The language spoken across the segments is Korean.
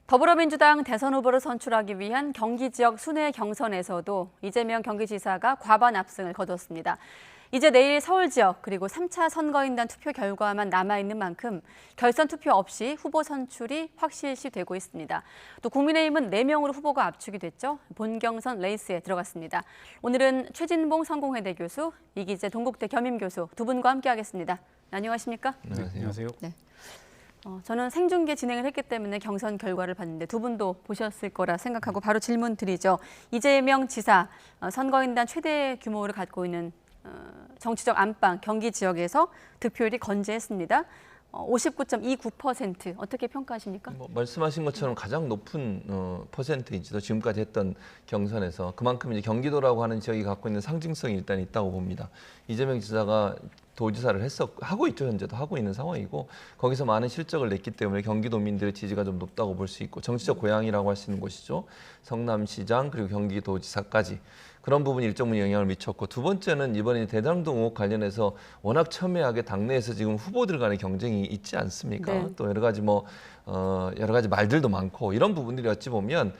더불어민주당 대선 후보를 선출하기 위한 경기 지역 순회 경선에서도 이재명 경기지사가 과반 압승을 거뒀습니다. 이제 내일 서울 지역 그리고 3차 선거인단 투표 결과만 남아있는 만큼 결선 투표 없이 후보 선출이 확실시되고 있습니다. 또 국민의힘은 4명으로 후보가 압축이 됐죠. 본경선 레이스에 들어갔습니다. 오늘은 최진봉 성공회대 교수, 이기재 동국대 겸임교수 두 분과 함께하겠습니다. 안녕하십니까? 안녕하세요. 네. 저는 생중계 진행을 했기 때문에 경선 결과를 봤는데 두 분도 보셨을 거라 생각하고 바로 질문 드리죠. 이재명 지사, 선거인단 최대 규모를 갖고 있는 정치적 안방 경기 지역에서 득표율이 건재했습니다. 59.29% 어떻게 평가하십니까? 말씀하신 것처럼 가장 높은 퍼센테이지도 지금까지 했던 경선에서 그만큼 이제 경기도라고 하는 지역이 갖고 있는 상징성이 일단 있다고 봅니다. 이재명 지사가 도지사를 하고 있죠. 현재도 하고 있는 상황이고 거기서 많은 실적을 냈기 때문에 경기도민들의 지지가 좀 높다고 볼 수 있고 정치적 고향이라고 할 수 있는 곳이죠. 성남시장 그리고 경기도지사까지 그런 부분이 일정 부분 영향을 미쳤고 두 번째는 이번에 대장동 의혹 관련해서 워낙 첨예하게 당내에서 지금 후보들 간의 경쟁이 있지 않습니까? 네. 또 여러 가지 말들도 많고 이런 부분들이 어찌 보면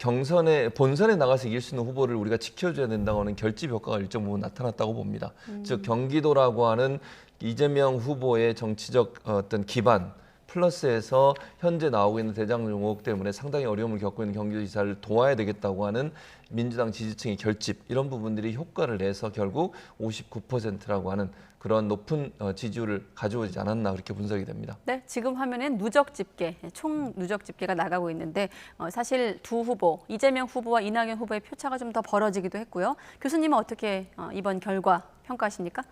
경선에 본선에 나가서 이길 수 있는 후보를 우리가 지켜줘야 된다고 하는 결집 효과가 일정 부분 나타났다고 봅니다. 즉 경기도라고 하는 이재명 후보의 정치적 어떤 기반 플러스에서 현재 나오고 있는 대장동 의혹 때문에 상당히 어려움을 겪고 있는 경기도지사를 도와야 되겠다고 하는 민주당 지지층의 결집 이런 부분들이 효과를 내서 결국 59%라고 하는 그런 높은 지지율을 가져오지 않았나 그렇게 분석이 됩니다. 네, 지금 화면엔 누적 집계, 총 누적 집계가 나가고 있는데 사실 두 후보, 이재명 후보와 이낙연 후보의 표차가 좀 더 벌어지기도 했고요. 교수님은 어떻게 이번 결과 평가하십니까?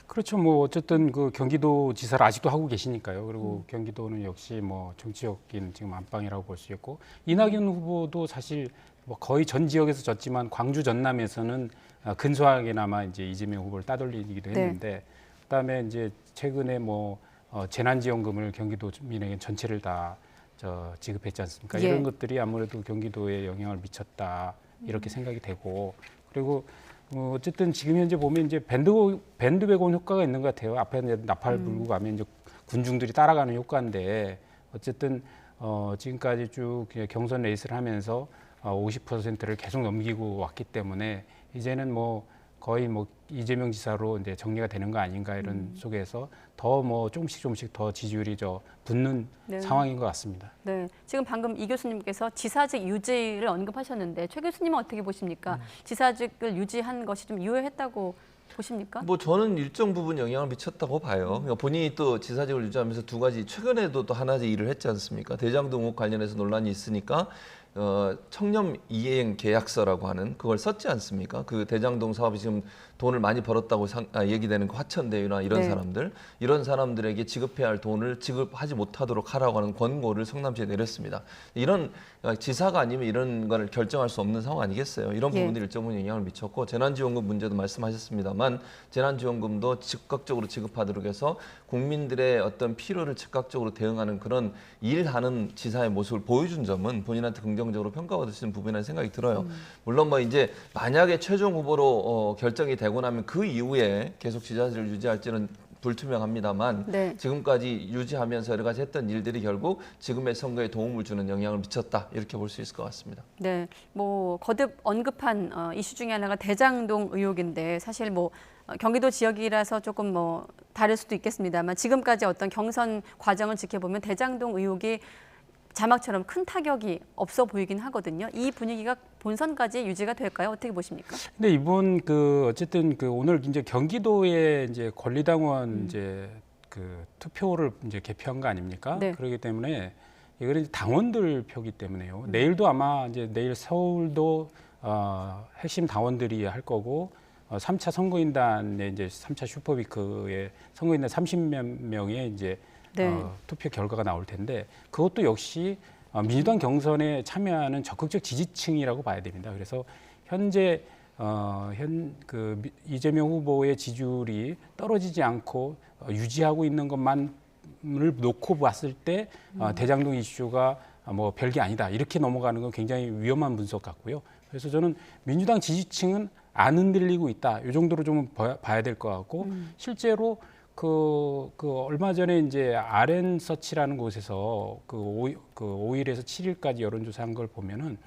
그렇죠. 뭐 어쨌든 그 경기도지사를 아직도 하고 계시니까요. 그리고 경기도는 역시 뭐 정치적인 지금 안방이라고 볼 수 있고 이낙연 후보도 사실 뭐 거의 전 지역에서 졌지만 광주 전남에서는 근소하게나마 이제 이재명 후보를 따돌리기도 했는데 그다음에 이제 최근에 뭐 재난지원금을 경기도민에게 전체를 다 지급했지 않습니까? 예. 이런 것들이 아무래도 경기도에 영향을 미쳤다 이렇게 생각이 되고 그리고 어쨌든 지금 현재 보면 이제 밴드웨건 효과가 있는 것 같아요. 앞에 이제 나팔 불고 가면 이제 군중들이 따라가는 효과인데 어쨌든 지금까지 쭉 경선 레이스를 하면서 50%를 계속 넘기고 왔기 때문에 이제는 뭐 거의 뭐 이재명 지사로 이제 정리가 되는 거 아닌가 이런 속에서 더 뭐 조금씩 더 지지율이 붙는 상황인 것 같습니다. 네, 지금 방금 이 교수님께서 지사직 유지를 언급하셨는데 최 교수님은 어떻게 보십니까? 지사직을 유지한 것이 좀 유효했다고 보십니까? 뭐 저는 일정 부분 영향을 미쳤다고 봐요. 그러니까 본인이 또 지사직을 유지하면서 두 가지 최근에도 또 하나 일을 했지 않습니까? 대장동 의혹 관련해서 논란이 있으니까 청렴 이행 계약서라고 하는 그걸 썼지 않습니까? 그 대장동 사업이 지금 돈을 많이 벌었다고 얘기되는 그 화천대유나 이런 이런 사람들에게 지급해야 할 돈을 지급하지 못하도록 하라고 하는 권고를 성남시에 내렸습니다. 이런 지사가 아니면 이런 걸 결정할 수 없는 상황 아니겠어요? 이런 부분들이 일정 부분 영향을 미쳤고 재난지원금 문제도 말씀하셨습니다만 재난지원금도 즉각적으로 지급하도록 해서 국민들의 어떤 필요를 즉각적으로 대응하는 그런 일하는 지사의 모습을 보여준 점은 본인한테 긍정적으로 평가받을 수 있는 부분이라는 생각이 들어요. 물론 뭐 이제 만약에 최종 후보로 결정이 되고 나면 그 이후에 계속 지사직을 유지할지는 불투명합니다만 지금까지 유지하면서 여러 가지 했던 일들이 결국 지금의 선거에 도움을 주는 영향을 미쳤다 이렇게 볼 수 있을 것 같습니다. 네, 뭐 거듭 언급한 이슈 중에 하나가 대장동 의혹인데 사실 뭐 경기도 지역이라서 조금 뭐 다를 수도 있겠습니다만 지금까지 어떤 경선 과정을 지켜보면 대장동 의혹이 자막처럼 큰 타격이 없어 보이긴 하거든요. 이 분위기가 본선까지 유지가 될까요? 어떻게 보십니까? 근데 이번 어쨌든 오늘 이제 경기도의 이제 권리당원 이제 투표를 이제 개표한 거 아닙니까? 네. 그렇기 때문에 이거는 당원들 표기 때문에요. 내일도 아마 이제 내일 서울도 핵심 당원들이 할 거고 3차 선거인단의 이제 3차 슈퍼위크의 선거인단 30몇 명의 이제 투표 결과가 나올 텐데 그것도 역시 민주당 경선에 참여하는 적극적 지지층이라고 봐야 됩니다. 그래서 현재 이재명 후보의 지지율이 떨어지지 않고 유지하고 있는 것만을 놓고 봤을 때 대장동 이슈가 뭐 별게 아니다 이렇게 넘어가는 건 굉장히 위험한 분석 같고요. 그래서 저는 민주당 지지층은 안 흔들리고 있다 이 정도로 좀 봐야 될 것 같고 실제로 얼마 전에 이제 RN 서치라는 곳에서 그 5일에서 7일까지 여론조사한 걸 보면은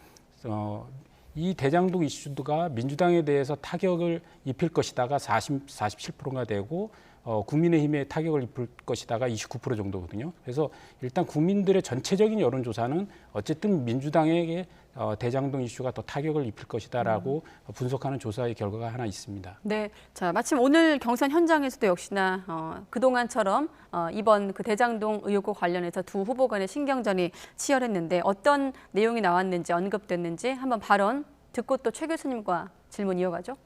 이 대장동 이슈가 민주당에 대해서 타격을 입힐 것이다가 47%가 되고 국민의힘에 타격을 입힐 것이다가 29% 정도거든요. 그래서 일단 국민들의 전체적인 여론조사는 어쨌든 민주당에게 대장동 이슈가 더 타격을 입힐 것이다라고 분석하는 조사의 결과가 하나 있습니다. 네, 자 마침 오늘 경선 현장에서도 역시나 그동안처럼 이번 그 대장동 의혹과 관련해서 두 후보 간의 신경전이 치열했는데 어떤 내용이 나왔는지 언급됐는지 한번 발언 듣고 또 최 교수님과 질문 이어가죠.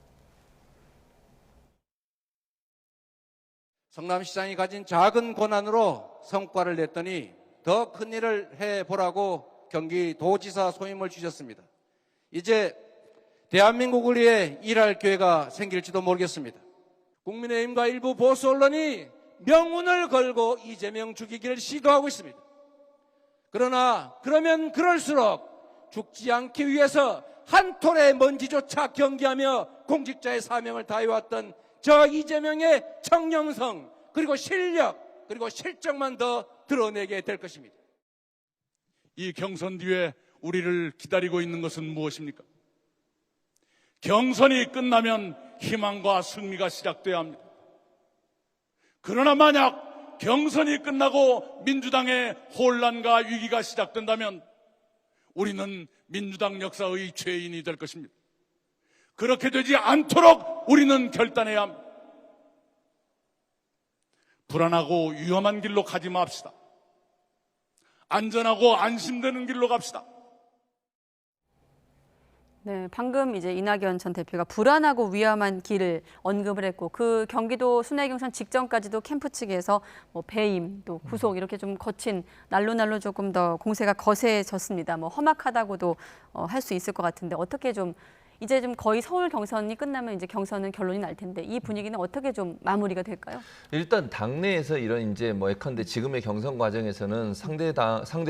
성남시장이 가진 작은 권한으로 성과를 냈더니 더 큰 일을 해보라고 경기도지사 소임을 주셨습니다. 이제 대한민국을 위해 일할 기회가 생길지도 모르겠습니다. 국민의힘과 일부 보수 언론이 명운을 걸고 이재명 죽이기를 시도하고 있습니다. 그러나 그러면 그럴수록 죽지 않기 위해서 한 톨의 먼지조차 경계하며 공직자의 사명을 다해왔던 저 이재명의 청렴성 그리고 실력 그리고 실적만 더 드러내게 될 것입니다. 이 경선 뒤에 우리를 기다리고 있는 것은 무엇입니까? 경선이 끝나면 희망과 승리가 시작돼야 합니다. 그러나 만약 경선이 끝나고 민주당의 혼란과 위기가 시작된다면 우리는 민주당 역사의 죄인이 될 것입니다. 그렇게 되지 않도록 우리는 결단해야 합니다. 불안하고 위험한 길로 가지 맙시다. 안전하고 안심되는 길로 갑시다. 네, 방금 이제 이낙연 전 대표가 불안하고 위험한 길을 언급을 했고 그 경기도 순회 경선 직전까지도 캠프 측에서 뭐 배임 또 구속 이렇게 좀 거친 날로 조금 더 공세가 거세졌습니다. 뭐 험악하다고도 할 수 있을 것 같은데 어떻게 좀 이제 좀 거의 서울 경선이 끝나면 이제 경선은 결론이 날 텐데 이 분위기는 어떻게 좀 마무리가 될까요? 일단 당내에서 이런 이제 뭐 예컨대 지금의 경선 과정에서는 상대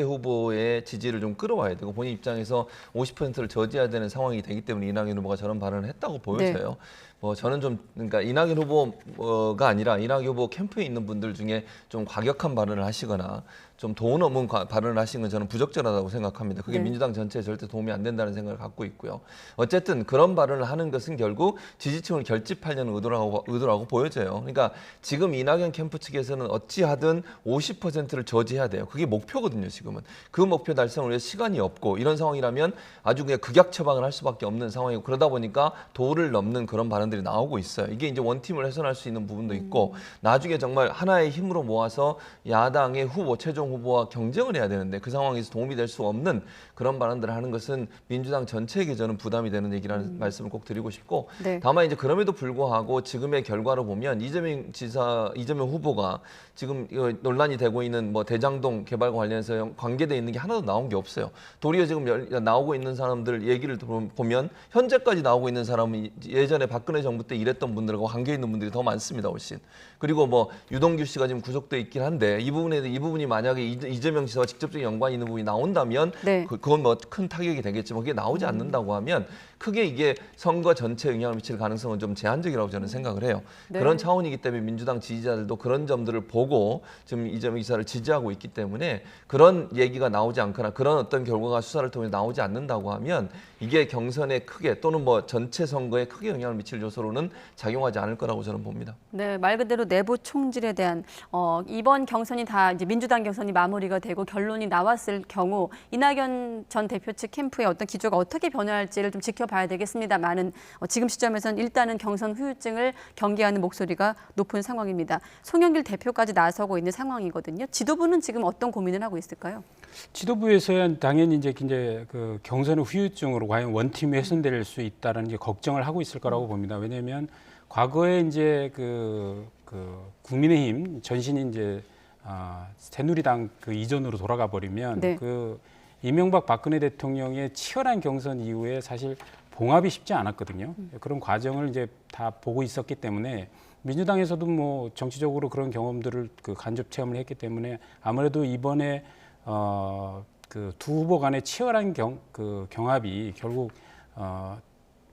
후보의 지지를 좀 끌어와야 되고 본인 입장에서 50%를 저지해야 되는 상황이 되기 때문에 이낙연 후보가 저런 발언을 했다고 보여져요. 뭐 저는 좀 그러니까 이낙연 후보가 아니라 이낙연 후보 캠프에 있는 분들 중에 좀 과격한 발언을 하시거나 좀 돈 없는 발언을 하시는 건 저는 부적절하다고 생각합니다. 그게 민주당 전체에 절대 도움이 안 된다는 생각을 갖고 있고요. 어쨌든 그런 발언을 하는 것은 결국 지지층을 결집하려는 의도라고 보여져요. 그러니까 지금 이낙연 캠프 측에서는 어찌하든 50%를 저지해야 돼요. 그게 목표거든요, 지금은. 그 목표 달성을 위해 시간이 없고 이런 상황이라면 아주 그냥 극약 처방을 할 수밖에 없는 상황이고 그러다 보니까 도를 넘는 그런 발언들이 나오고 있어요. 이게 이제 원팀을 훼손할 수 있는 부분도 있고 나중에 정말 하나의 힘으로 모아서 야당의 후보, 최종 후보와 경쟁을 해야 되는데 그 상황에서 도움이 될 수 없는 그런 발언들을 하는 것은 민주당 전체에게 저는 부담이 되는 얘기라는 말씀을 꼭 드리고 싶고 다만 이제 그럼에도 불구하고 지금의 결과로 보면 이재명 후보가 지금 논란이 되고 있는 뭐 대장동 개발과 관련해서 관계돼 있는 게 하나도 나온 게 없어요. 도리어 지금 나오고 있는 사람들 얘기를 보면 현재까지 나오고 있는 사람은 예전에 박근혜 정부 때 일했던 분들하고 관계 있는 분들이 더 많습니다, 훨씬. 그리고 뭐 유동규 씨가 지금 구속돼 있긴 한데 이 부분이 만약에 이재명 씨와 직접적인 연관이 있는 부분이 나온다면 그건 뭐 큰 타격이 되겠지만 그게 나오지 않는다고 하면 크게 이게 선거 전체에 영향을 미칠 가능성은 좀 제한적이라고 저는 생각을 해요. 그런 차원이기 때문에 민주당 지지자들도 그런 점들을 보고 지금 이재명 지사를 지지하고 있기 때문에 그런 얘기가 나오지 않거나 그런 어떤 결과가 수사를 통해 나오지 않는다고 하면 이게 경선에 크게 또는 뭐 전체 선거에 크게 영향을 미칠 요소로는 작용하지 않을 거라고 저는 봅니다. 네, 말 그대로 내부 총질에 대한 이번 경선이 다 이제 민주당 경선이 마무리가 되고 결론이 나왔을 경우 이낙연 전 대표 측 캠프의 어떤 기조가 어떻게 변화할지를 좀 지켜봐야 되겠습니다만은 지금 시점에서는 일단은 경선 후유증을 경계하는 목소리가 높은 상황입니다. 송영길 대표까지 나서고 있는 상황이거든요. 지도부는 지금 어떤 고민을 하고 있을까요? 지도부에서는 당연히 이제 그 경선의 후유증으로 과연 원팀이 훼손될 수 있다는 걱정을 하고 있을 거라고 봅니다. 왜냐하면 과거에 이제 그 국민의힘 전신이 이제 새누리당 그 이전으로 돌아가 버리면 그 이명박 박근혜 대통령의 치열한 경선 이후에 사실 봉합이 쉽지 않았거든요. 그런 과정을 이제 다 보고 있었기 때문에 민주당에서도 뭐 정치적으로 그런 경험들을 그 간접 체험을 했기 때문에 아무래도 이번에 그 두 후보 간의 치열한 경합이 결국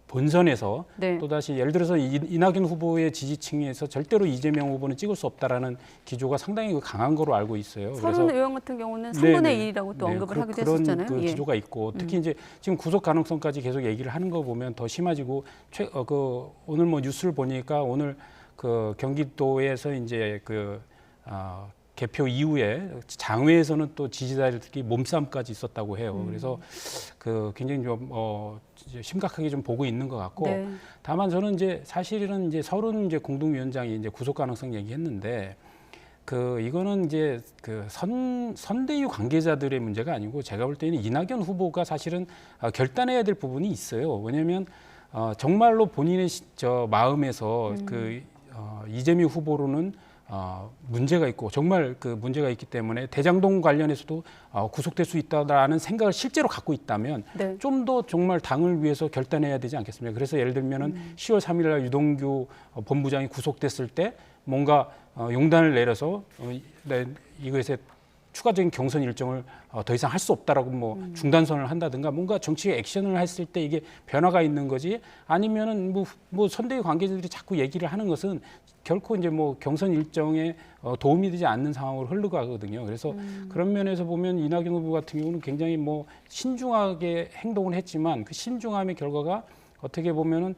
본선에서 네. 또다시 예를 들어서 이낙연 후보의 지지층에서 절대로 이재명 후보는 찍을 수 없다라는 기조가 상당히 강한 거로 알고 있어요. 서른 의원 같은 경우는 네네. 3분의 1이라고 또 언급을 하기도 그런 했었잖아요. 그 예. 기조가 있고 특히 이제 지금 구속 가능성까지 계속 얘기를 하는 거 보면 더 심해지고 오늘 뭐 뉴스를 보니까 오늘 그 경기도에서 이제 개표 이후에 장외에서는 또 지지자들끼리 몸싸움까지 있었다고 해요. 그래서 굉장히 좀 이제 심각하게 좀 보고 있는 것 같고 네. 다만 저는 이제 사실은 이제 서른 이제 공동위원장이 이제 구속 가능성 얘기했는데 이거는 이제 선대위 관계자들의 문제가 아니고 제가 볼 때는 이낙연 후보가 사실은 결단해야 될 부분이 있어요. 왜냐하면 정말로 본인의 마음에서 이재명 후보로는 문제가 있고 정말 문제가 있기 때문에 대장동 관련해서도 구속될 수 있다라는 생각을 실제로 갖고 있다면 네. 좀 더 정말 당을 위해서 결단해야 되지 않겠습니까? 그래서 예를 들면은 10월 3일 날 유동규 본부장이 구속됐을 때 뭔가 용단을 내려서 이것에 추가적인 경선 일정을 더 이상 할 수 없다라고 뭐 중단선을 한다든가 뭔가 정치 액션을 했을 때 이게 변화가 있는 거지 아니면은 뭐 선대위 관계자들이 자꾸 얘기를 하는 것은 결코 이제 뭐 경선 일정에 도움이 되지 않는 상황으로 흘러가거든요. 그래서 그런 면에서 보면 이낙연 후보 같은 경우는 굉장히 뭐 신중하게 행동을 했지만 그 신중함의 결과가 어떻게 보면은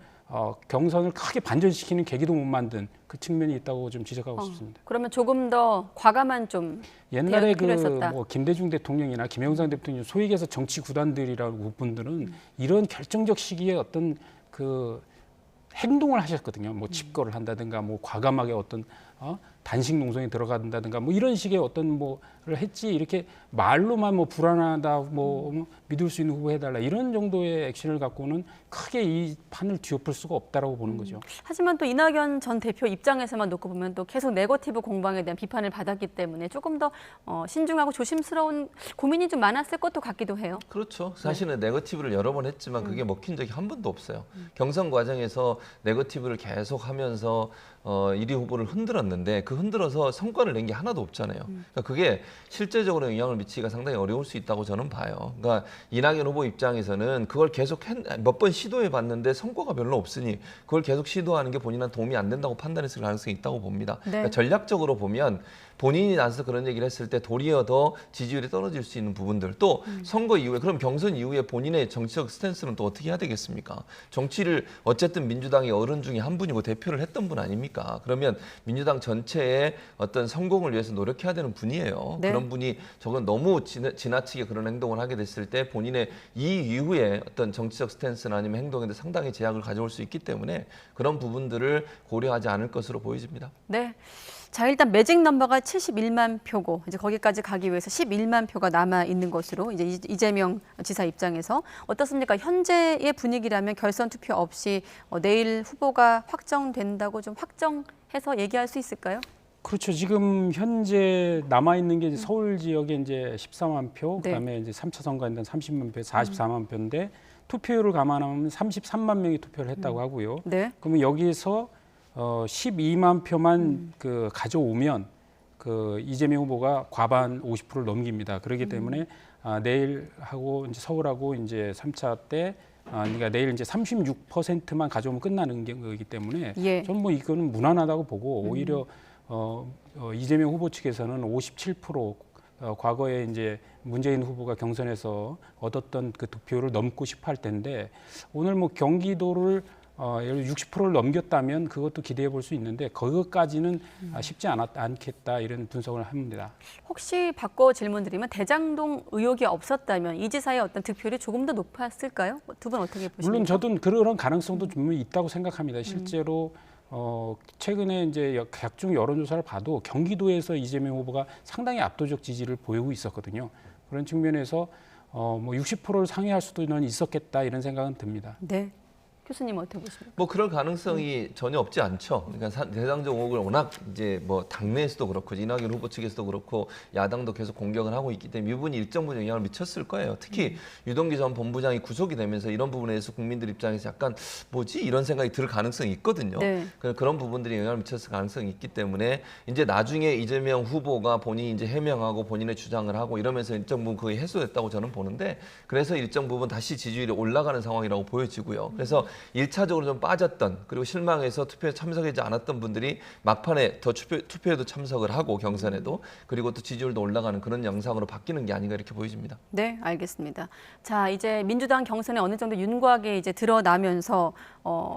경선을 크게 반전시키는 계기도 못 만든 그 측면이 있다고 좀 지적하고 싶습니다. 그러면 조금 더 과감한 좀 옛날에 대응이 필요했었다. 뭐 김대중 대통령이나 김영삼 대통령 소위 얘기해서 정치 구단들이라고 분들은 이런 결정적 시기에 어떤 행동을 하셨거든요. 뭐 집거를 한다든가 뭐 과감하게 어떤 단식 농성에 들어간다든가 뭐 이런 식의 어떤 뭐를 했지 이렇게 말로만 뭐 불안하다 뭐 믿을 수 있는 후보 해달라 이런 정도의 액션을 갖고는 크게 이 판을 뒤엎을 수가 없다라고 보는 거죠. 하지만 또 이낙연 전 대표 입장에서만 놓고 보면 또 계속 네거티브 공방에 대한 비판을 받았기 때문에 조금 더 신중하고 조심스러운 고민이 좀 많았을 것도 같기도 해요. 그렇죠. 사실은 네거티브를 여러 번 했지만 그게 먹힌 적이 한 번도 없어요. 경선 과정에서 네거티브를 계속 하면서 1위 후보를 흔들었는데 그 흔들어서 성과를 낸 게 하나도 없잖아요. 그러니까 그게 실제적으로 영향을 미치기가 상당히 어려울 수 있다고 저는 봐요. 그러니까 이낙연 후보 입장에서는 그걸 계속 몇 번 시도해 봤는데 성과가 별로 없으니 그걸 계속 시도하는 게 본인한테 도움이 안 된다고 판단했을 가능성이 있다고 봅니다. 네. 그러니까 전략적으로 보면 본인이 나서서 그런 얘기를 했을 때 도리어 더 지지율이 떨어질 수 있는 부분들 또 선거 이후에 그럼 경선 이후에 본인의 정치적 스탠스는 또 어떻게 해야 되겠습니까? 정치를 어쨌든 민주당의 어른 중에 한 분이고 대표를 했던 분 아닙니까? 그러면 민주당 전체의 어떤 성공을 위해서 노력해야 되는 분이에요. 네. 그런 분이 저건 너무 지나치게 그런 행동을 하게 됐을 때 본인의 이 이후에 어떤 정치적 스탠스나 아니면 행동에 상당히 제약을 가져올 수 있기 때문에 그런 부분들을 고려하지 않을 것으로 보여집니다. 네. 자, 일단 매직 넘버가 71만 표고 이제 거기까지 가기 위해서 11만 표가 남아 있는 것으로 이제 이재명 지사 입장에서 어떻습니까? 현재의 분위기라면 결선 투표 없이 내일 후보가 확정된다고 좀 확정해서 얘기할 수 있을까요? 그렇죠. 지금 현재 남아 있는 게 이제 서울 지역에 이제 14만 표, 네. 그다음에 이제 3차 선거인단 30만 표, 44만 표인데 투표율을 감안하면 33만 명이 투표를 했다고 하고요. 네. 그러면 여기서 12만 표만 가져오면 이재명 후보가 과반 50%를 넘깁니다. 그렇기 때문에 내일하고 이제 서울하고 이제 3차 때 그러니까 내일 이제 36%만 가져오면 끝나는 거기 때문에 예. 저는 뭐 이거는 무난하다고 보고 오히려 이재명 후보 측에서는 57% 과거에 이제 문재인 후보가 경선에서 얻었던 그 득표를 넘고 싶어 할 텐데 오늘 뭐 경기도를 예를 60%를 넘겼다면 그것도 기대해 볼 수 있는데 그것까지는 쉽지 않겠다 이런 분석을 합니다. 혹시 바꿔 질문드리면 대장동 의혹이 없었다면 이 지사의 어떤 득표율이 조금 더 높았을까요? 두 분 어떻게 보십니까? 물론 저도 그런 가능성도 좀 있다고 생각합니다. 실제로 최근에 이제 각종 여론조사를 봐도 경기도에서 이재명 후보가 상당히 압도적 지지를 보이고 있었거든요. 그런 측면에서 뭐 60%를 상회할 수도 있었겠다 이런 생각은 듭니다. 네. 교수님 어떻게 보십니까? 뭐 그럴 가능성이 전혀 없지 않죠. 그러니까 대장동 의혹을 워낙 이제 뭐 당내에서도 그렇고 이낙연 후보 측에서도 그렇고 야당도 계속 공격을 하고 있기 때문에 이 부분이 일정 부분 영향을 미쳤을 거예요. 특히 유동규 전 본부장이 구속이 되면서 이런 부분에 대해서 국민들 입장에서 약간 뭐지 이런 생각이 들 가능성이 있거든요. 네. 그런 부분들이 영향을 미쳤을 가능성이 있기 때문에 이제 나중에 이재명 후보가 본인이 이제 해명하고 본인의 주장을 하고 이러면서 일정 부분 그게 해소됐다고 저는 보는데 그래서 일정 부분 다시 지지율이 올라가는 상황이라고 보여지고요. 그래서 일차적으로 좀 빠졌던 그리고 실망해서 투표에 참석하지 않았던 분들이 막판에 더 투표에도 참석을 하고 경선에도 그리고 또 지지율도 올라가는 그런 양상으로 바뀌는 게 아닌가 이렇게 보여집니다. 네, 알겠습니다. 자, 이제 민주당 경선에 어느 정도 윤곽에 이제 드러나면서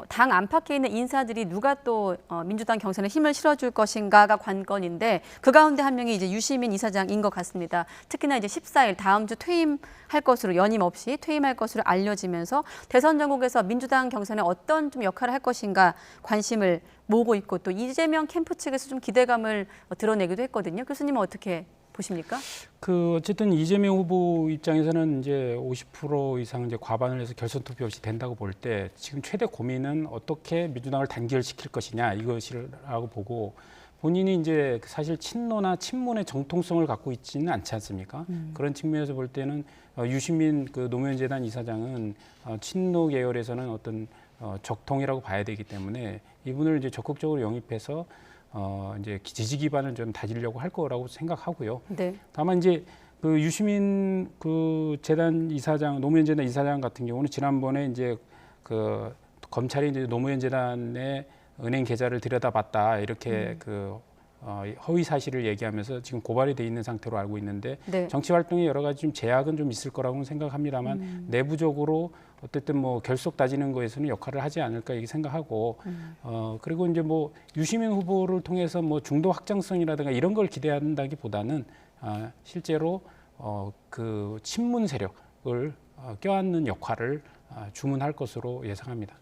당 안팎에 있는 인사들이 누가 또 민주당 경선에 힘을 실어줄 것인가가 관건인데 그 가운데 한 명이 이제 유시민 이사장인 것 같습니다. 특히나 이제 14일 다음 주 퇴임할 것으로 연임 없이 퇴임할 것으로 알려지면서 대선 전국에서 민주당 경선에 어떤 좀 역할을 할 것인가 관심을 모으고 있고 또 이재명 캠프 측에서 좀 기대감을 드러내기도 했거든요. 교수님은 어떻게 보십니까? 어쨌든 이재명 후보 입장에서는 이제 50% 이상 이제 과반을 해서 결선 투표 없이 된다고 볼 때 지금 최대 고민은 어떻게 민주당을 단결시킬 것이냐 이것이라고 보고 본인이 이제 사실 친노나 친문의 정통성을 갖고 있지는 않지 않습니까? 그런 측면에서 볼 때는 유시민 그 노무현재단 이사장은 친노 계열에서는 어떤 적통이라고 봐야 되기 때문에 이분을 이제 적극적으로 영입해서 이제 지지 기반을 좀 다지려고 할 거라고 생각하고요. 네. 다만 이제 그 유시민 그 재단 이사장, 노무현 재단 이사장 같은 경우는 지난번에 이제 그 검찰이 이제 노무현 재단의 은행 계좌를 들여다봤다 이렇게 허위 사실을 얘기하면서 지금 고발이 돼 있는 상태로 알고 있는데 네. 정치 활동에 여러 가지 좀 제약은 좀 있을 거라고 생각합니다만 내부적으로 어쨌든 뭐 결속 다지는 거에서는 역할을 하지 않을까 이렇게 생각하고 그리고 이제 뭐 유시민 후보를 통해서 뭐 중도 확장성이라든가 이런 걸 기대한다기보다는 실제로 그 친문 세력을 껴안는 역할을 주문할 것으로 예상합니다.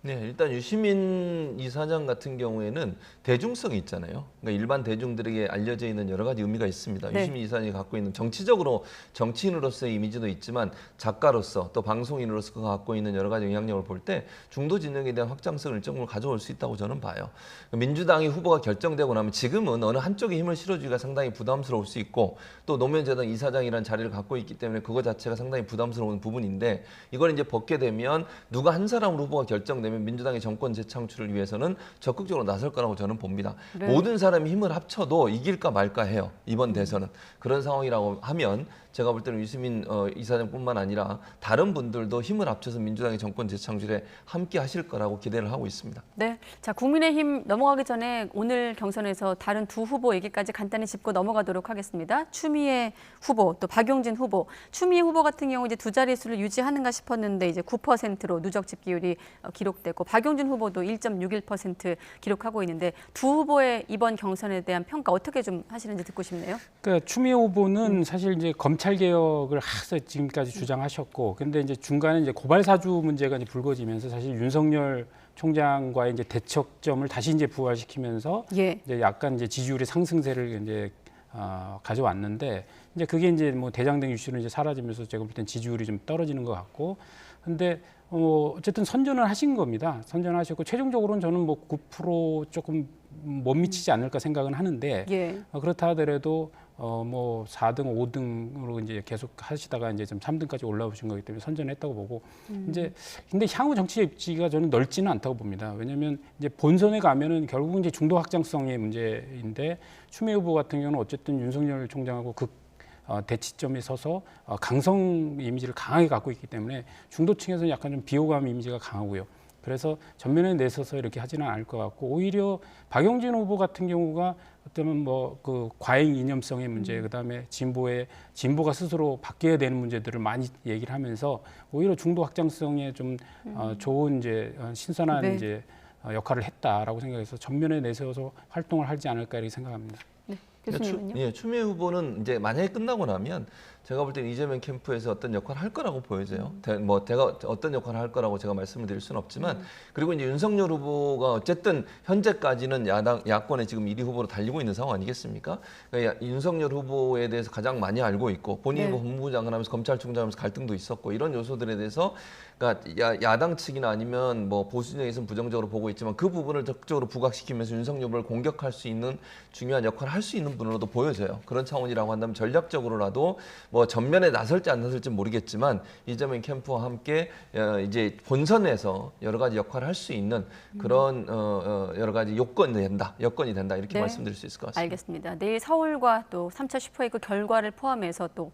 네, 일단 유시민 이사장 같은 경우에는 대중성이 있잖아요. 그러니까 일반 대중들에게 알려져 있는 여러 가지 의미가 있습니다. 네. 유시민 이사장이 갖고 있는 정치적으로 정치인으로서의 이미지도 있지만 작가로서 또 방송인으로서 그가 갖고 있는 여러 가지 영향력을 볼 때 중도 진영에 대한 확장성을 일정으로 가져올 수 있다고 저는 봐요. 민주당이 후보가 결정되고 나면 지금은 어느 한쪽에 힘을 실어주기가 상당히 부담스러울 수 있고 또 노무현 재단 이사장이라는 자리를 갖고 있기 때문에 그거 자체가 상당히 부담스러운 부분인데 이걸 이제 벗게 되면 누가 한 사람으로 후보가 결정되면 민주당의 정권 재창출을 위해서는 적극적으로 나설 거라고 저는 봅니다. 네. 모든 사람이 힘을 합쳐도 이길까 말까 해요. 이번 대선은. 그런 상황이라고 하면 제가 볼 때는 유시민 이사장뿐만 아니라 다른 분들도 힘을 합쳐서 민주당의 정권 재창출에 함께 하실 거라고 기대를 하고 있습니다. 네. 자, 국민의힘 넘어가기 전에 오늘 경선에서 다른 두 후보 얘기까지 간단히 짚고 넘어가도록 하겠습니다. 추미애 후보, 또 박용진 후보. 추미애 후보 같은 경우 이제 두 자릿수를 유지하는가 싶었는데 이제 9%로 누적 집계율이 기록되고 박용진 후보도 1.61% 기록하고 있는데 두 후보의 이번 경선에 대한 평가 어떻게 좀 하시는지 듣고 싶네요. 그러니까 추미애 후보는 사실 이제 검찰 개혁을 지금까지 주장하셨고, 근데 이제 중간에 이제 고발 사주 문제가 이제 불거지면서 사실 윤석열 총장과의 이제 대척점을 다시 이제 부활시키면서 예. 이제 약간 이제 지지율의 상승세를 이제 가져왔는데 이제 그게 이제 뭐 대장동 이슈는 이제 사라지면서 제가 볼 땐 지지율이 좀 떨어지는 것 같고, 근데 어쨌든 선전을 하신 겁니다. 선전하셨고 최종적으로는 저는 뭐 9% 조금 못 미치지 않을까 생각은 하는데 예. 그렇다 하더라도 뭐 4등, 5등으로 이제 계속 하시다가 이제 좀 3등까지 올라오신 거기 때문에 선전했다고 보고 이제 근데 향후 정치 입지가 저는 넓지는 않다고 봅니다. 왜냐하면 이제 본선에 가면은 결국 이제 중도 확장성의 문제인데 추미애 후보 같은 경우는 어쨌든 윤석열 총장하고 대치점에 서서 강성 이미지를 강하게 갖고 있기 때문에 중도층에서는 약간 좀 비호감 이미지가 강하고요. 그래서 전면에 내서서 이렇게 하지는 않을 것 같고 오히려 박용진 후보 같은 경우가 어쩌면 뭐 그 과잉 이념성의 문제, 그다음에 진보가 스스로 바뀌어야 되는 문제들을 많이 얘기를 하면서 오히려 중도 확장성에 좀 좋은 이제 신선한 네. 이제 역할을 했다라고 생각해서 전면에 내세워서 활동을 하지 않을까 이렇게 생각합니다. 네. 교수님은요? 예, 추미애 후보는 이제 만약에 끝나고 나면 제가 볼 때는 이재명 캠프에서 어떤 역할을 할 거라고 보여져요. 제가 어떤 역할을 할 거라고 제가 말씀을 드릴 수는 없지만 그리고 이제 윤석열 후보가 어쨌든 현재까지는 야권의 지금 1위 후보로 달리고 있는 상황 아니겠습니까? 그러니까 윤석열 후보에 대해서 가장 많이 알고 있고 본인이 네. 뭐 법무부 장관하면서 검찰총장하면서 갈등도 있었고 이런 요소들에 대해서 그러니까 야당 측이나 아니면 뭐 보수 진영에서는 부정적으로 보고 있지만 그 부분을 적극적으로 부각시키면서 윤석열 후보를 공격할 수 있는 중요한 역할을 할 수 있는 분으로도 보여져요. 그런 차원이라고 한다면 전략적으로라도 뭐 전면에 나설지 안 나설지 모르겠지만 이재명 캠프와 함께 이제 본선에서 여러 가지 역할을 할 수 있는 그런 여러 가지 여건이 된다 이렇게 네. 말씀드릴 수 있을 것 같습니다. 알겠습니다. 내일 서울과 또 3차 슈퍼에그 결과를 포함해서 또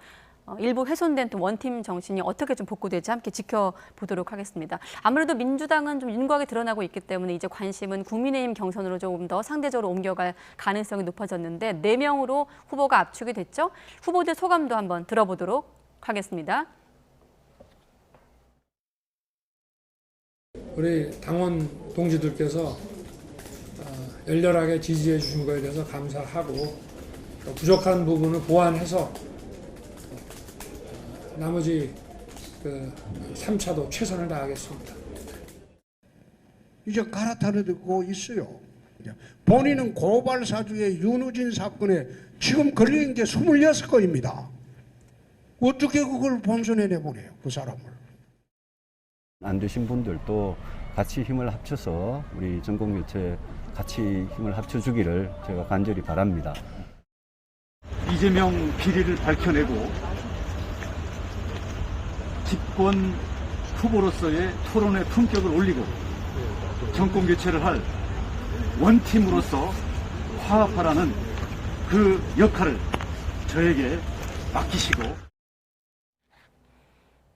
일부 훼손된 또 원팀 정신이 어떻게 좀 복구될지 함께 지켜보도록 하겠습니다. 아무래도 민주당은 좀 윤곽이 드러나고 있기 때문에 이제 관심은 국민의힘 경선으로 조금 더 상대적으로 옮겨갈 가능성이 높아졌는데 4명으로 후보가 압축이 됐죠. 후보들 소감도 한번 들어보도록 하겠습니다. 우리 당원 동지들께서 열렬하게 지지해 주신 것에 대해서 감사하고 또 부족한 부분을 보완해서 나머지 3차도 최선을 다하겠습니다. 이제 갈아타려고 있어요. 본인은 고발 사주의 윤우진 사건에 지금 걸린 게 26건입니다. 어떻게 그걸 본선에 내보내요, 그 사람을. 안 되신 분들도 같이 힘을 합쳐서 우리 전국교체 같이 힘을 합쳐주기를 제가 간절히 바랍니다. 이재명 비리를 밝혀내고 집권 후보로서의 토론의 품격을 올리고 정권 교체를 할 원팀으로서 화합하라는 그 역할을 저에게 맡기시고.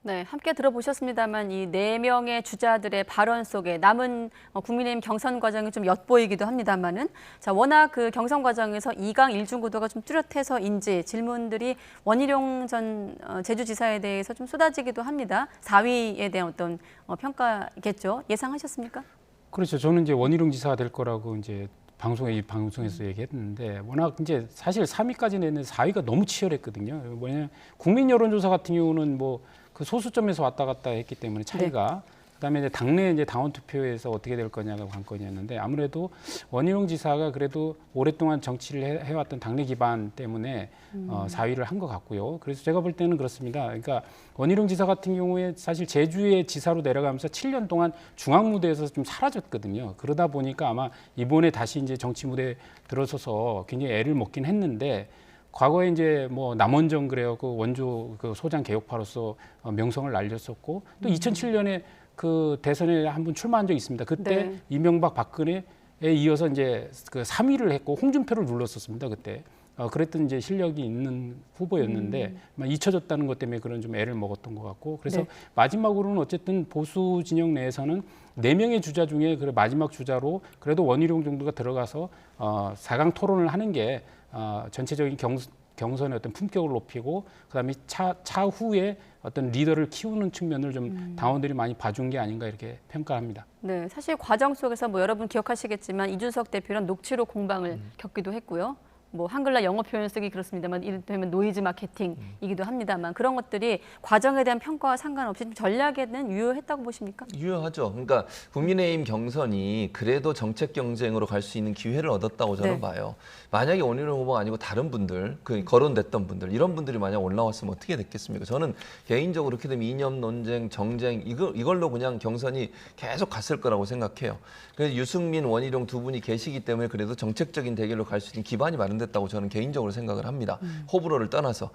네, 함께 들어보셨습니다만 이 4명의 주자들의 발언 속에 남은 국민의힘 경선 과정이 좀 엿보이기도 합니다만은 자, 워낙 그 경선 과정에서 2강 1중 구도가 좀 뚜렷해서인지 질문들이 원희룡 전 제주지사에 대해서 좀 쏟아지기도 합니다. 4위에 대한 어떤 평가겠죠. 예상하셨습니까? 그렇죠. 저는 이제 원희룡 지사가 될 거라고 이제 방송에서 얘기했는데 워낙 이제 사실 3위까지 냈는데 4위가 너무 치열했거든요. 뭐냐면 국민 여론조사 같은 경우는 뭐 그 소수점에서 왔다 갔다 했기 때문에 차이가 그다음에 이제 당내 이제 당원 투표에서 어떻게 될 거냐가 관건이었는데 아무래도 원희룡 지사가 그래도 오랫동안 정치를 해왔던 당내 기반 때문에 4위를 한 것 같고요. 그래서 제가 볼 때는 그렇습니다. 그러니까 원희룡 지사 같은 경우에 사실 제주의 지사로 내려가면서 7년 동안 중앙 무대에서 좀 사라졌거든요. 그러다 보니까 아마 이번에 다시 이제 정치 무대에 들어서서 굉장히 애를 먹긴 했는데. 과거에 이제 뭐 남원정 그래갖고 원조 그 소장 개혁파로서 명성을 날렸었고 또 2007년에 그 대선에 한 번 출마한 적이 있습니다. 그때 이명박 박근혜에 이어서 이제 그 3위를 했고 홍준표를 눌렀었습니다. 그때 그랬던 이제 실력이 있는 후보였는데 잊혀졌다는 것 때문에 그런 좀 애를 먹었던 것 같고 그래서 마지막으로는 어쨌든 보수 진영 내에서는 4명의 주자 중에 그 마지막 주자로 그래도 원희룡 정도가 들어가서 4강 토론을 하는 게 전체적인 경선의 어떤 품격을 높이고 그다음에 차후에 어떤 리더를 키우는 측면을 좀 당원들이 많이 봐준 게 아닌가 이렇게 평가합니다. 네, 사실 과정 속에서 뭐 여러분 기억하시겠지만 이준석 대표는 녹취록 공방을 겪기도 했고요. 뭐 한글날 영어 표현 쓰기 그렇습니다만 이를테면 노이즈 마케팅이기도 합니다만 그런 것들이 과정에 대한 평가와 상관없이 좀 전략에는 유효했다고 보십니까? 유효하죠. 그러니까 국민의힘 경선이 그래도 정책 경쟁으로 갈 수 있는 기회를 얻었다고 저는 봐요. 만약에 원희룡 후보가 아니고 다른 분들, 그 거론됐던 분들, 이런 분들이 만약 올라왔으면 어떻게 됐겠습니까? 저는 개인적으로 그렇게 되면 이념 논쟁, 정쟁 이걸로 그냥 경선이 계속 갔을 거라고 생각해요. 그래서 유승민, 원희룡 두 분이 계시기 때문에 그래도 정책적인 대결로 갈 수 있는 기반이 마련됐다고 저는 개인적으로 생각을 합니다. 호불호를 떠나서.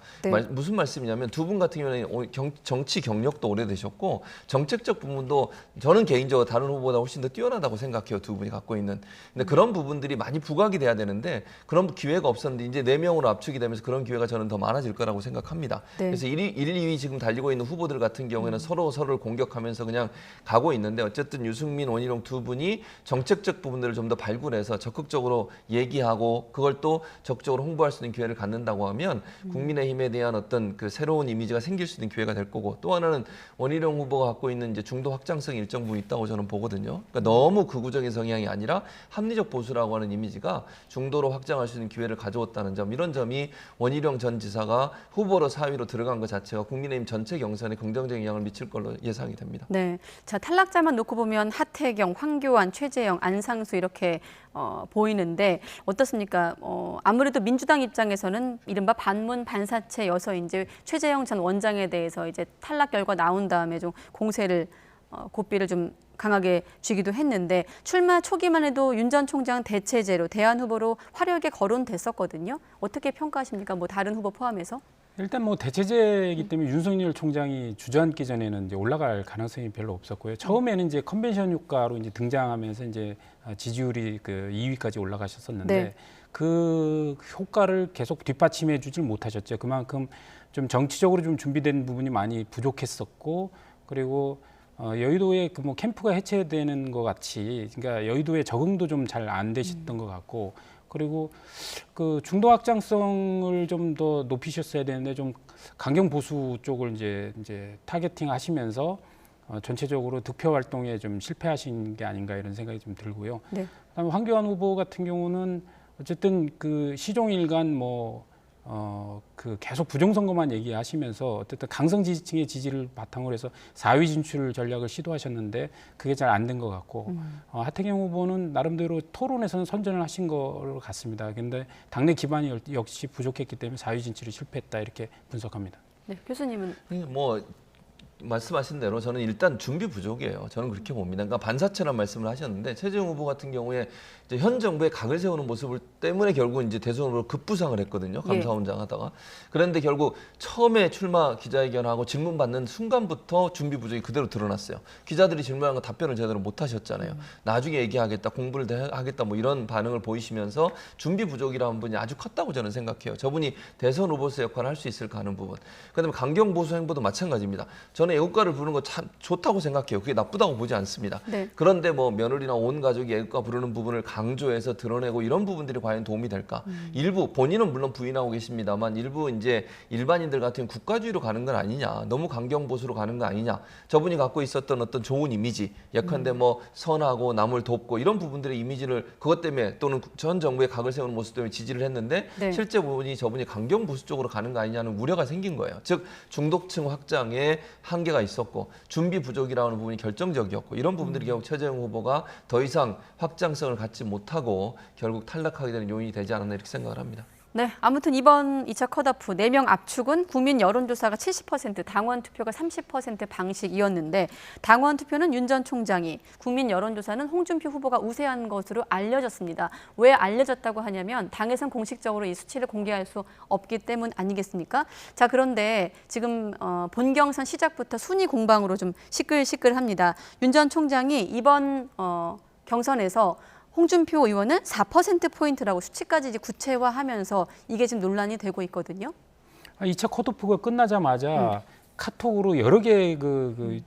무슨 말씀이냐면 두 분 같은 경우는 정치 경력도 오래되셨고 정책적 부분도 저는 개인적으로 다른 후보보다 훨씬 더 뛰어나다고 생각해요. 두 분이 갖고 있는. 근데 그런 부분들이 많이 부각이 돼야 되는데 그런 기회가 없었는데 이제 4명으로 압축이 되면서 그런 기회가 저는 더 많아질 거라고 생각합니다. 그래서 1, 2위 지금 달리고 있는 후보들 같은 경우에는 서로를 공격하면서 그냥 가고 있는데 어쨌든 유승민, 원희룡 두 분이 정책적 부분들을 좀 더 발굴해서 적극적으로 얘기하고 그걸 또 적극적으로 홍보할 수 있는 기회를 갖는다고 하면 국민의힘에 대한 어떤 그 새로운 이미지가 생길 수 있는 기회가 될 거고 또 하나는 원희룡 후보가 갖고 있는 이제 중도 확장성이 일정 부분 있다고 저는 보거든요. 그러니까 너무 극우적인 성향이 아니라 합리적 보수라고 하는 이미지가 중도로 확장할 수 있는 기회를 가져왔다는 점 이런 점이 원희룡 전 지사가 후보로 4위로 들어간 것 자체가 국민의힘 전체 경선에 긍정적인 영향을 미칠 걸로 예상이 됩니다. 네, 자 탈락자만 놓고 보면 하태경, 황교안, 최재형, 안상수 이렇게 보이는데 어떻습니까? 아무래도 민주당 입장에서는 이른바 반문 반사체여서 이제 최재형 전 원장에 대해서 이제 탈락 결과 나온 다음에 좀 공세를 고삐를 좀 강하게 쥐기도 했는데 출마 초기만 해도 윤 전 총장 대체제로 대안 후보로 화려하게 거론됐었거든요. 어떻게 평가하십니까? 뭐 다른 후보 포함해서? 일단 뭐 대체제이기 때문에 윤석열 총장이 주저앉기 전에는 이제 올라갈 가능성이 별로 없었고요. 처음에는 이제 컨벤션 효과로 이제 등장하면서 이제 지지율이 그 2위까지 올라가셨었는데 그 효과를 계속 뒷받침해 주질 못하셨죠. 그만큼 좀 정치적으로 좀 준비된 부분이 많이 부족했었고 그리고 여의도에 그 뭐 캠프가 해체되는 것 같이 그러니까 여의도에 적응도 좀 잘 안 되셨던 것 같고 그리고 그 중도 확장성을 좀 더 높이셨어야 되는데 좀 강경 보수 쪽을 이제 타겟팅 하시면서 전체적으로 득표 활동에 좀 실패하신 게 아닌가 이런 생각이 좀 들고요. 네. 그다음에 황교안 후보 같은 경우는 어쨌든 그 시종일관 그 계속 부정선거만 얘기하시면서 어쨌든 강성 지지층의 지지를 바탕으로 해서 4위 진출 전략을 시도하셨는데 그게 잘 안 된 것 같고 하태경 후보는 나름대로 토론에서는 선전을 하신 것 같습니다. 그런데 당내 기반이 역시 부족했기 때문에 4위 진출이 실패했다 이렇게 분석합니다. 네, 교수님은 뭐 말씀하신 대로 저는 일단 준비 부족이에요. 저는 그렇게 봅니다. 그러니까 반사체란 말씀을 하셨는데 최재형 후보 같은 경우에 이제 현 정부의 각을 세우는 모습을 때문에 결국 이제 대선 후보로 급부상을 했거든요. 감사원장 하다가. 그런데 결국 처음에 출마 기자회견하고 질문 받는 순간부터 준비 부족이 그대로 드러났어요. 기자들이 질문한 거 답변을 제대로 못 하셨잖아요. 나중에 얘기하겠다, 공부를 하겠다 뭐 이런 반응을 보이시면서 준비 부족이라는 부분이 아주 컸다고 저는 생각해요. 저분이 대선 후보로서 역할을 할 수 있을까 하는 부분. 그다음에 강경 보수 행보도 마찬가지입니다. 저는 애국가를 부르는 거 참 좋다고 생각해요. 그게 나쁘다고 보지 않습니다. 네. 그런데 뭐 며느리나 온 가족이 애국가 부르는 부분을 강조해서 드러내고 이런 부분들이 과연 도움이 될까? 일부 본인은 물론 부인하고 계십니다만 일부 이제 일반인들 같은 국가주의로 가는 건 아니냐, 너무 강경 보수로 가는 거 아니냐. 저분이 갖고 있었던 어떤 좋은 이미지, 예컨대 뭐 선하고 남을 돕고 이런 부분들의 이미지를 그것 때문에 또는 전 정부의 각을 세우는 모습 때문에 지지를 했는데 네. 실제 부분이 저분이 강경 보수 쪽으로 가는 거 아니냐는 우려가 생긴 거예요. 즉 중도층 확장에 한계가 있었고 준비 부족이라는 부분이 결정적이었고 이런 부분들이 결국 최재형 후보가 더 이상 확장성을 갖지 못하고 결국 탈락하게 되는 요인이 되지 않았나 이렇게 생각을 합니다. 네, 아무튼 이번 2차 컷오프 4명 압축은 국민 여론조사가 70%, 당원 투표가 30% 방식이었는데 당원 투표는 윤 전 총장이, 국민 여론조사는 홍준표 후보가 우세한 것으로 알려졌습니다. 왜 알려졌다고 하냐면 당에선 공식적으로 이 수치를 공개할 수 없기 때문 아니겠습니까? 자, 그런데 지금 본경선 시작부터 순위 공방으로 좀 시끌시끌합니다. 윤 전 총장이 이번 경선에서 홍준표 의원은 4%포인트라고 수치까지 이제 구체화하면서 이게 지금 논란이 되고 있거든요. 2차 컷오프가 끝나자마자 카톡으로 여러 개의 그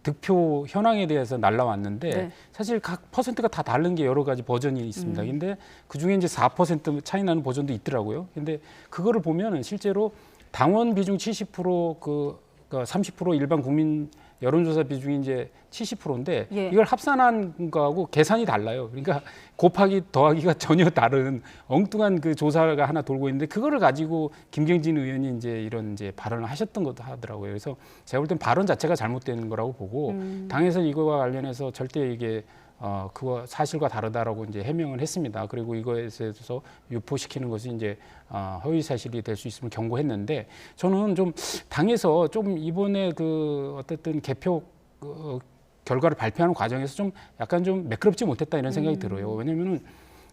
득표 현황에 대해서 날라왔는데 네. 사실 각 퍼센트가 다 다른 게 여러 가지 버전이 있습니다. 근데 그중에 이제 4% 차이 나는 버전도 있더라고요. 근데 그거를 보면은 실제로 당원 비중 70%, 30% 일반 국민 여론조사 비중이 이제 70%인데 예. 이걸 합산한 거하고 계산이 달라요. 그러니까 곱하기 더하기가 전혀 다른 엉뚱한 그 조사가 하나 돌고 있는데 그거를 가지고 김경진 의원이 이제 이런 이제 발언을 하셨던 것도 하더라고요. 그래서 제가 볼 땐 발언 자체가 잘못된 거라고 보고 당에서 이거와 관련해서 절대 이게 그거 사실과 다르다라고 이제 해명을 했습니다. 그리고 이거에 대해서 유포시키는 것이 이제 허위 사실이 될 수 있으면 경고했는데 저는 좀 당에서 좀 이번에 그 어쨌든 개표 결과를 발표하는 과정에서 좀 약간 좀 매끄럽지 못했다 이런 생각이 들어요. 왜냐면은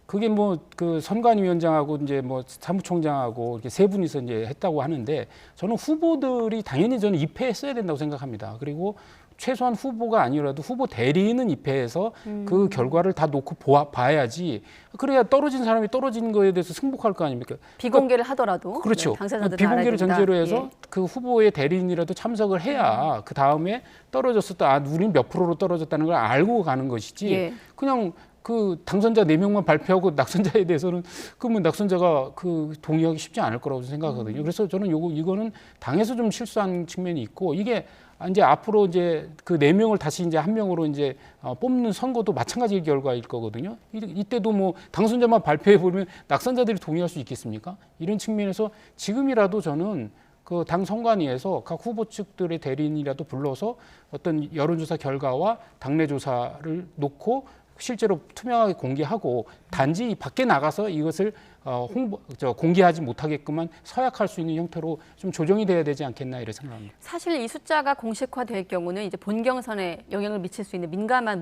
그게 뭐 그 선관위원장하고 이제 뭐 사무총장하고 이렇게 세 분이서 이제 했다고 하는데 저는 후보들이 당연히 저는 입회했어야 된다고 생각합니다. 그리고 최소한 후보가 아니라도 후보 대리인은 입회해서 그 결과를 다 놓고 봐야지. 그래야 떨어진 사람이 떨어진 거에 대해서 승복할 거 아닙니까? 비공개를 하더라도 그렇죠. 네, 당사자들은 비공개를 알아야 된다. 전제로 해서 예. 그 후보의 대리인이라도 참석을 해야 그 다음에 떨어졌었다. 우리는 몇 프로로 떨어졌다는 걸 알고 가는 것이지. 예. 그냥 그 당선자 4명만 발표하고 낙선자에 대해서는 그러면 낙선자가 그 동의하기 쉽지 않을 거라고 생각하거든요. 그래서 저는 이거는 당에서 좀 실수한 측면이 있고 이게 이제 앞으로 이제 그 4명을 다시 이제 1명으로 이제 뽑는 선거도 마찬가지 결과일 거거든요. 이때도 뭐 당선자만 발표해 보면 낙선자들이 동의할 수 있겠습니까? 이런 측면에서 지금이라도 저는 그 당 선관위에서 각 후보 측들의 대리인이라도 불러서 어떤 여론조사 결과와 당내 조사를 놓고 실제로 투명하게 공개하고 단지 밖에 나가서 이것을 공개하지 못하게끔만 서약할 수 있는 형태로 좀 조정이 돼야 되지 않겠나 이런 생각합니다. 사실 이 숫자가 공식화될 경우는 이제 본경선에 영향을 미칠 수 있는 민감한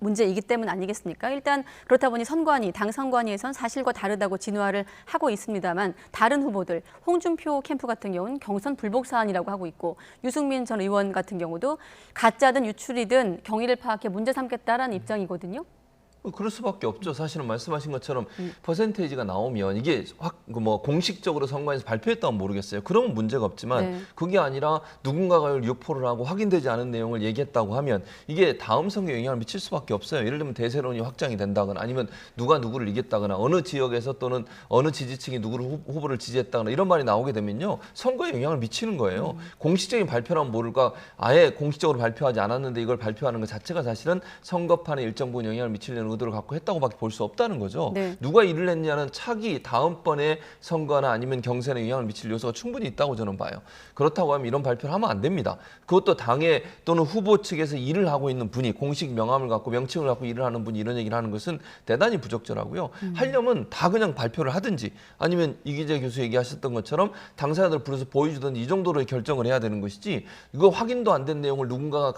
문제이기 때문 아니겠습니까? 일단 그렇다 보니 당 선관위에선 사실과 다르다고 진화를 하고 있습니다만 다른 후보들, 홍준표 캠프 같은 경우는 경선 불복 사안이라고 하고 있고 유승민 전 의원 같은 경우도 가짜든 유출이든 경위를 파악해 문제 삼겠다라는 입장이거든요. 그럴 수밖에 없죠. 사실은 말씀하신 것처럼 퍼센테이지가 나오면 이게 뭐 공식적으로 선관위에서 발표했다면 모르겠어요. 그러면 문제가 없지만 네. 그게 아니라 누군가가 유포를 하고 확인되지 않은 내용을 얘기했다고 하면 이게 다음 선거에 영향을 미칠 수밖에 없어요. 예를 들면 대세론이 확장이 된다거나 아니면 누가 누구를 이겼다거나 어느 지역에서 또는 어느 지지층이 누구를 후보를 지지했다거나 이런 말이 나오게 되면요. 선거에 영향을 미치는 거예요. 공식적인 발표라면 모를까 아예 공식적으로 발표하지 않았는데 이걸 발표하는 것 자체가 사실은 선거판에 일정 부분 영향을 미치려는 의도를 갖고 했다고밖에 볼 수 없다는 거죠. 네. 누가 일을 했냐는 차기 다음번에 선거나 아니면 경선에 영향을 미칠 요소가 충분히 있다고 저는 봐요. 그렇다고 하면 이런 발표를 하면 안 됩니다. 그것도 당에 또는 후보 측에서 일을 하고 있는 분이 공식 명함을 갖고 명칭을 갖고 일을 하는 분이 이런 얘기를 하는 것은 대단히 부적절하고요. 하려면 다 그냥 발표를 하든지 아니면 이기재 교수 얘기하셨던 것처럼 당사자들 불러서 보여주든지 이 정도로 결정을 해야 되는 것이지 이거 확인도 안 된 내용을 누군가가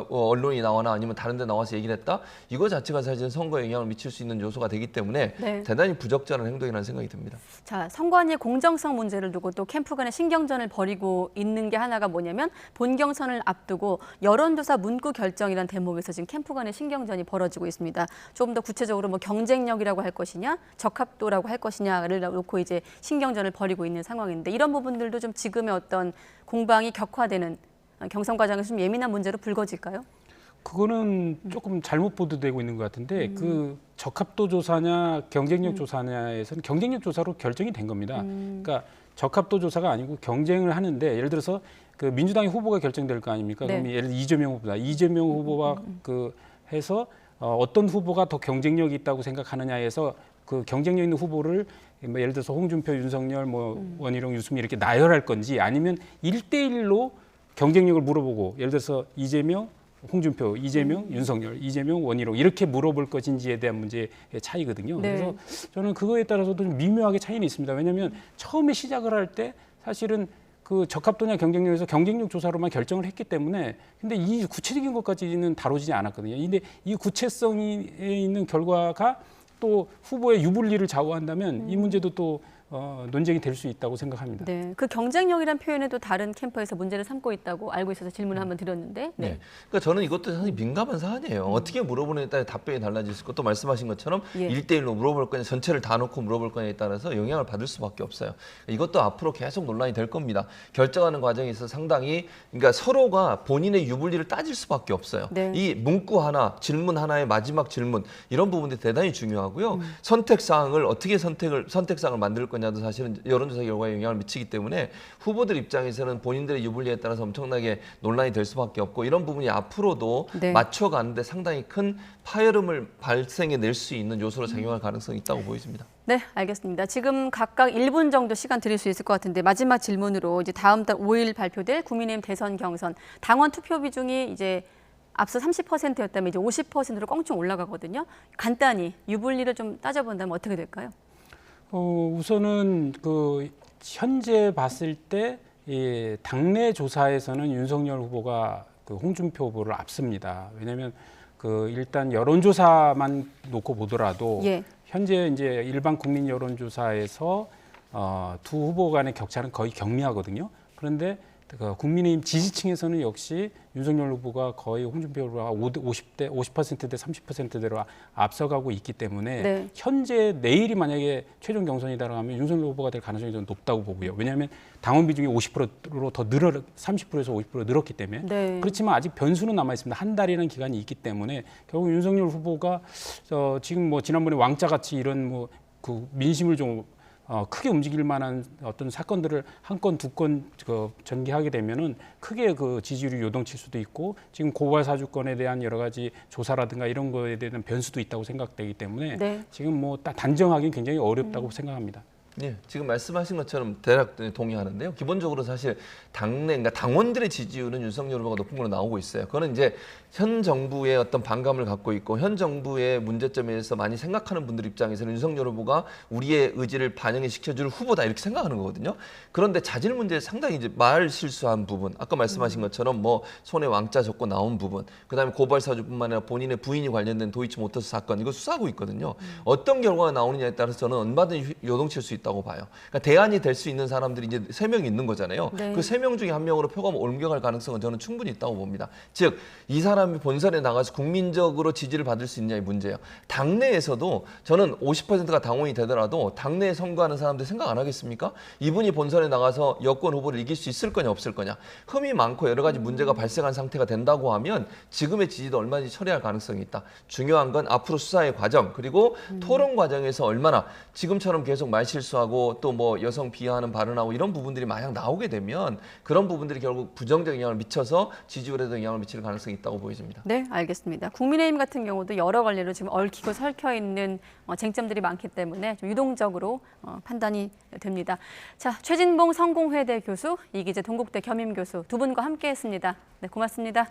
언론이 나와나 아니면 다른 데 나와서 얘기를 했다? 이거 자체가 사실 선거에 영향을 미칠 수 있는 요소가 되기 때문에 네. 대단히 부적절한 행동이라는 생각이 듭니다. 자, 선관위의 공정성 문제를 두고 또 캠프 간의 신경전을 벌이고 있는 게 하나가 뭐냐면 본경선을 앞두고 여론조사 문구 결정이라는 대목에서 지금 캠프 간의 신경전이 벌어지고 있습니다. 조금 더 구체적으로 뭐 경쟁력이라고 할 것이냐, 적합도라고 할 것이냐를 놓고 이제 신경전을 벌이고 있는 상황인데 이런 부분들도 좀 지금의 어떤 공방이 격화되는 경선 과정에서 좀 예민한 문제로 불거질까요? 그거는 조금 잘못 보도되고 있는 것 같은데 그 적합도 조사냐 경쟁력 조사냐에서는 경쟁력 조사로 결정이 된 겁니다. 그러니까 적합도 조사가 아니고 경쟁을 하는데 예를 들어서 그 민주당의 후보가 결정될 거 아닙니까? 네. 그럼 예를 들어 이재명 후보다. 이재명 후보와 그 해서 어떤 후보가 더 경쟁력이 있다고 생각하느냐에서 그 경쟁력 있는 후보를 뭐 예를 들어서 홍준표, 윤석열, 뭐 원희룡, 유승민 이렇게 나열할 건지 아니면 1대1로 경쟁력을 물어보고 예를 들어서 이재명, 홍준표, 이재명, 윤석열, 이재명, 원희룡 이렇게 물어볼 것인지에 대한 문제의 차이거든요. 네. 그래서 저는 그거에 따라서도 좀 미묘하게 차이는 있습니다. 왜냐하면 처음에 시작을 할 때 사실은 그 적합도냐 경쟁력에서 경쟁력 조사로만 결정을 했기 때문에 근데 이 구체적인 것까지는 다루지 않았거든요. 근데 이 구체성이 있는 결과가 또 후보의 유불리를 좌우한다면 이 문제도 또 논쟁이 될 수 있다고 생각합니다. 네, 그 경쟁력이란 표현에도 다른 캠프에서 문제를 삼고 있다고 알고 있어서 질문을 한번 드렸는데. 네. 그러니까 저는 이것도 상당히 민감한 사안이에요. 어떻게 물어보느냐에 따라 답변이 달라질 수 있고 또 말씀하신 것처럼 예. 1대1로 물어볼 거냐 전체를 다 놓고 물어볼 거냐에 따라서 영향을 받을 수밖에 없어요. 이것도 앞으로 계속 논란이 될 겁니다. 결정하는 과정에 있어서 상당히 그러니까 서로가 본인의 유불리를 따질 수밖에 없어요. 네. 이 문구 하나, 질문 하나의 마지막 질문 이런 부분들이 대단히 중요하고요. 선택사항을 어떻게 선택사항을 만들 거냐도 사실은 여론조사 결과에 영향을 미치기 때문에 후보들 입장에서는 본인들의 유불리에 따라서 엄청나게 논란이 될 수밖에 없고 이런 부분이 앞으로도 네. 맞춰가는데 상당히 큰 파열음을 발생해낼 수 있는 요소로 작용할 가능성이 있다고 보여집니다. 네, 알겠습니다. 지금 각각 1분 정도 시간 드릴 수 있을 것 같은데 마지막 질문으로 이제 다음 달 5일 발표될 국민의힘 대선 경선 당원 투표 비중이 이제 앞서 30%였다면 이제 50%로 껑충 올라가거든요. 간단히 유불리를 좀 따져본다면 어떻게 될까요? 우선은 그 현재 봤을 때 이 당내 조사에서는 윤석열 후보가 그 홍준표 후보를 앞섭니다. 왜냐하면 그 일단 여론조사만 놓고 보더라도 예. 현재 이제 일반 국민 여론조사에서 두 후보 간의 격차는 거의 경미하거든요. 그런데 그 국민의힘 지지층에서는 역시 윤석열 후보가 거의 홍준표 후보가 50%대 30%대로 앞서가고 있기 때문에 네. 현재 내일이 만약에 최종 경선이다라고 하면 윤석열 후보가 될 가능성이 좀 높다고 보고요. 왜냐하면 당원 비중이 50%로 더 30%에서 50% 늘었기 때문에 네. 그렇지만 아직 변수는 남아 있습니다. 한 달이라는 기간이 있기 때문에 결국 윤석열 후보가 지금 뭐 지난번에 왕자같이 이런 뭐 그 민심을 좀 크게 움직일 만한 어떤 사건들을 한 건, 두 건 전개하게 되면은 크게 그 지지율이 요동칠 수도 있고 지금 고발 사주권에 대한 여러 가지 조사라든가 이런 거에 대한 변수도 있다고 생각되기 때문에 네. 지금 뭐 단정하기는 굉장히 어렵다고 생각합니다. 네, 지금 말씀하신 것처럼 대략 동의하는데요. 기본적으로 사실 그러니까 당원들의 지지율은 윤석열 후보가 높은 걸로 나오고 있어요. 그거는 이제 현 정부의 어떤 반감을 갖고 있고 현 정부의 문제점에 대해서 많이 생각하는 분들 입장에서는 윤석열 후보가 우리의 의지를 반영시켜줄 후보다 이렇게 생각하는 거거든요. 그런데 자질 문제에 상당히 이제 말 실수한 부분, 아까 말씀하신 것처럼 뭐 손에 왕자 적고 나온 부분, 그다음에 고발 사주뿐만 아니라 본인의 부인이 관련된 도이치모터스 사건 이거 수사하고 있거든요. 어떤 결과가 나오느냐에 따라서 저는 얼마든지 요동칠 수 있다. 있다고 봐요. 그러니까 대안이 될 수 있는 사람들이 이제 3명이 있는 거잖아요. 네. 그 3명 중에 1명으로 표가 옮겨갈 가능성은 저는 충분히 있다고 봅니다. 즉, 이 사람이 본선에 나가서 국민적으로 지지를 받을 수 있냐의 문제예요. 당내에서도 저는 50%가 당원이 되더라도 당내에 선거하는 사람들 생각 안 하겠습니까? 이분이 본선에 나가서 여권 후보를 이길 수 있을 거냐 없을 거냐. 흠이 많고 여러 가지 문제가 발생한 상태가 된다고 하면 지금의 지지도 얼마든지 처리할 가능성이 있다. 중요한 건 앞으로 수사의 과정 그리고 토론 과정에서 얼마나 지금처럼 계속 말실수하고 또 뭐 여성 비하하는 발언하고 이런 부분들이 만약 나오게 되면 그런 부분들이 결국 부정적 영향을 미쳐서 지지율에도 영향을 미칠 가능성이 있다고 보여집니다. 네, 알겠습니다. 국민의힘 같은 경우도 여러 관리로 지금 얽히고 설켜 있는 쟁점들이 많기 때문에 좀 유동적으로 판단이 됩니다. 자, 최진봉 성공회대 교수, 이기재 동국대 겸임교수 두 분과 함께했습니다. 네, 고맙습니다.